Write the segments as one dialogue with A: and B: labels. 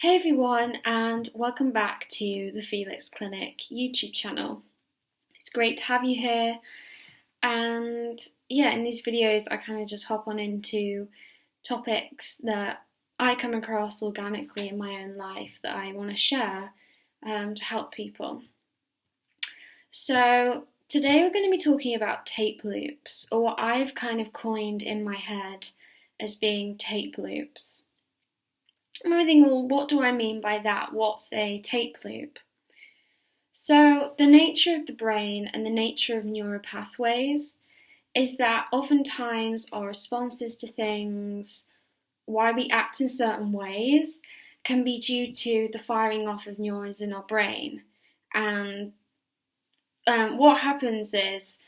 A: Hey everyone, and welcome back to the Felix Clinic YouTube channel. It's great to have you here, and in these videos I kind of just hop on into topics that I come across organically in my own life that I want to share to help people. So today we're going to be talking about tape loops, or what I've kind of coined in my head as being tape loops. And I think, well, what do I mean by that? What's a tape loop? So the nature of the brain and the nature of neuropathways is that oftentimes our responses to things, why we act in certain ways, can be due to the firing off of neurons in our brain. And what happens is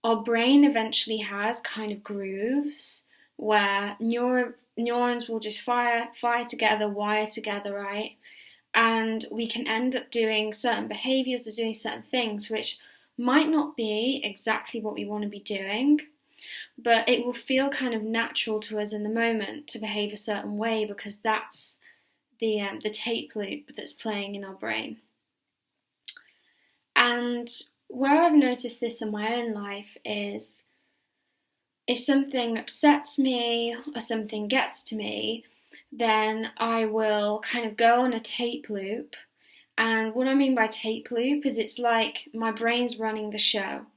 A: our brain eventually has kind of grooves where neurons will just fire together, wire together, right? And we can end up doing certain behaviours or doing certain things which might not be exactly what we want to be doing, but it will feel kind of natural to us in the moment to behave a certain way because that's the tape loop that's playing in our brain. And where I've noticed this in my own life is if something upsets me or something gets to me, then I will kind of go on a tape loop. And what I mean by tape loop is it's like my brain's running the show.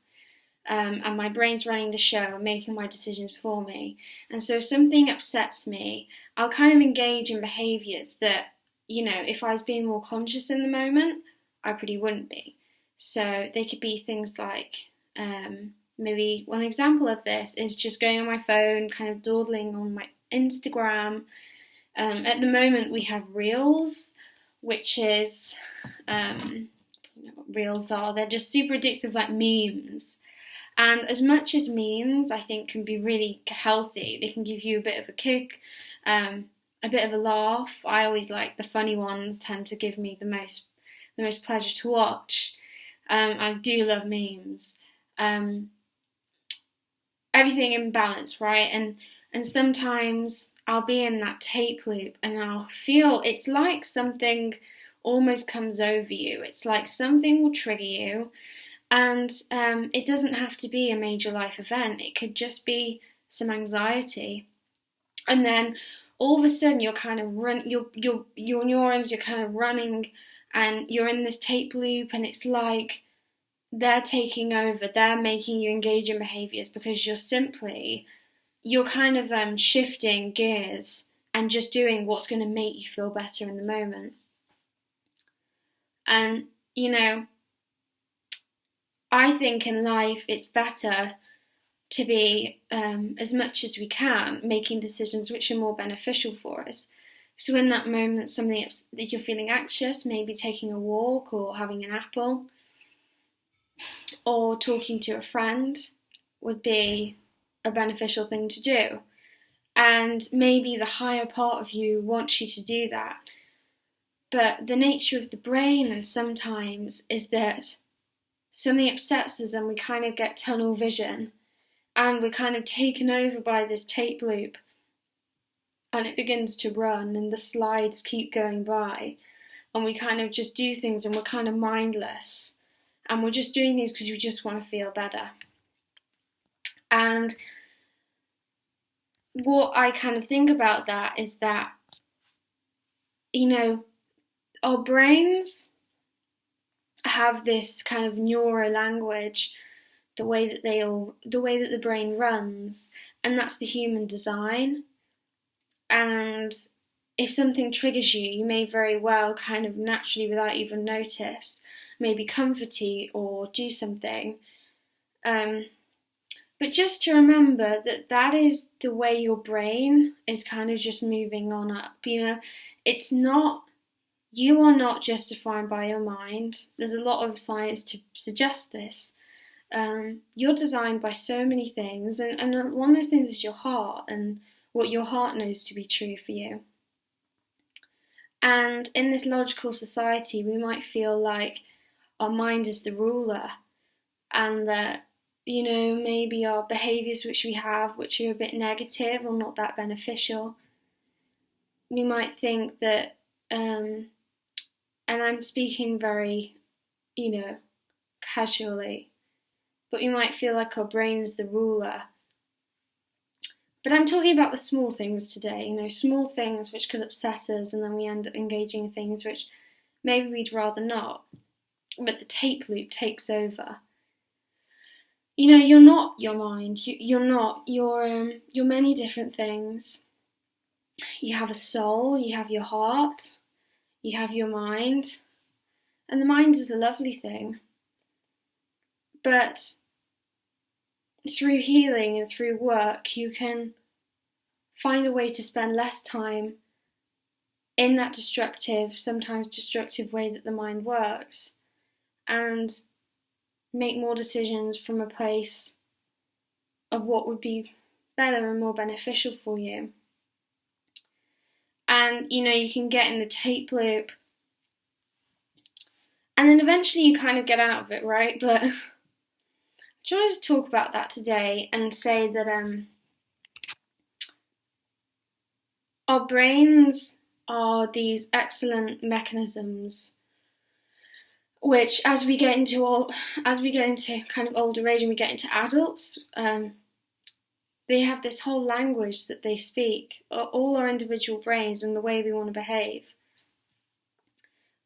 A: And my brain's running the show, making my decisions for me. And so if something upsets me, I'll kind of engage in behaviours that, if I was being more conscious in the moment, I probably wouldn't be. So they could be things like, maybe one example of this is just going on my phone, kind of dawdling on my Instagram. At the moment we have Reels, which is, what Reels are, they're just super addictive, like memes. And as much as memes, I think, can be really healthy, they can give you a bit of a kick, a bit of a laugh. I always like the funny ones, tend to give me the most pleasure to watch. I do love memes. Everything in balance, right? And sometimes I'll be in that tape loop and I'll feel it's like something almost comes over you. It's like something will trigger you, and it doesn't have to be a major life event. It could just be some anxiety, and then all of a sudden you're kind of your neurons, you're kind of running, and you're in this tape loop, and it's like they're taking over, they're making you engage in behaviours because you're kind of shifting gears and just doing what's going to make you feel better in the moment. And, I think in life it's better to be, as much as we can, making decisions which are more beneficial for us. So in that moment, something that you're feeling anxious, maybe taking a walk or having an apple, or talking to a friend would be a beneficial thing to do. And maybe the higher part of you wants you to do that. But the nature of the brain, and sometimes, is that something upsets us and we kind of get tunnel vision and we're kind of taken over by this tape loop, and it begins to run and the slides keep going by and we kind of just do things and we're kind of mindless. And we're just doing things because we just want to feel better. And what I kind of think about that is that, our brains have this kind of neuro language, the way that the brain runs, and that's the human design. And if something triggers you, you may very well kind of naturally, without even notice, maybe comforty or do something. But just to remember that is the way your brain is kind of just moving on up. It's not, you are not just defined by your mind. There's a lot of science to suggest this. You're designed by so many things, and one of those things is your heart and what your heart knows to be true for you. And in this logical society, we might feel like our mind is the ruler, and that, maybe our behaviours which we have, which are a bit negative or not that beneficial, we might think that and I'm speaking very, casually, but we might feel like our brain is the ruler. But I'm talking about the small things today, small things which could upset us, and then we end up engaging in things which maybe we'd rather not. But the tape loop takes over. You're not your mind. You're not. You're many different things. You have a soul. You have your heart. You have your mind. And the mind is a lovely thing. But through healing and through work, you can find a way to spend less time in that sometimes destructive way that the mind works, and make more decisions from a place of what would be better and more beneficial for you. And, you can get in the tape loop, and then eventually you kind of get out of it, right? But I just wanted to talk about that today and say that our brains are these excellent mechanisms which, as we get into kind of older age and we get into adults, they have this whole language that they speak, all our individual brains and the way we want to behave.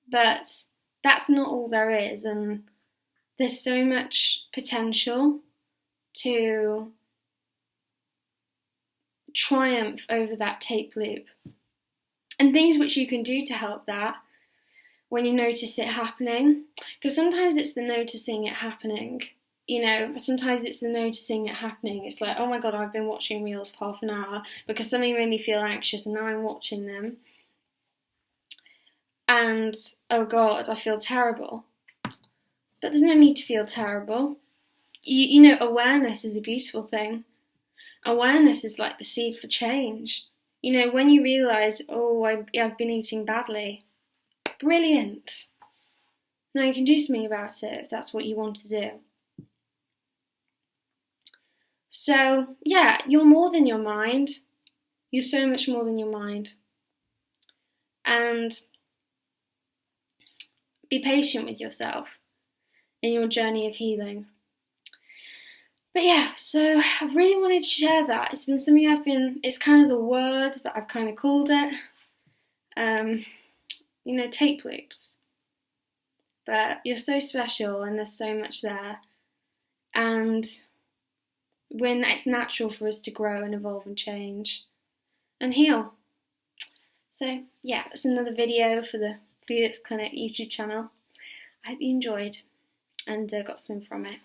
A: But that's not all there is, and there's so much potential to triumph over that tape loop. And things which you can do to help that when you notice it happening, because sometimes it's the noticing it happening. Sometimes it's the noticing it happening. It's like, oh my God, I've been watching reels for half an hour because something made me feel anxious and now I'm watching them. And, oh God, I feel terrible. But there's no need to feel terrible. Awareness is a beautiful thing. Awareness is like the seed for change. When you realise, oh, I've been eating badly, brilliant. Now you can do something about it if that's what you want to do. So, yeah, you're more than your mind. You're so much more than your mind. And be patient with yourself in your journey of healing. But yeah, so I really wanted to share that. It's been something it's kind of the word that I've kind of called it. Tape loops. But you're so special and there's so much there. And when it's natural for us to grow and evolve and change and heal. So yeah, that's another video for the Felix Clinic YouTube channel. I hope you enjoyed and got something from it.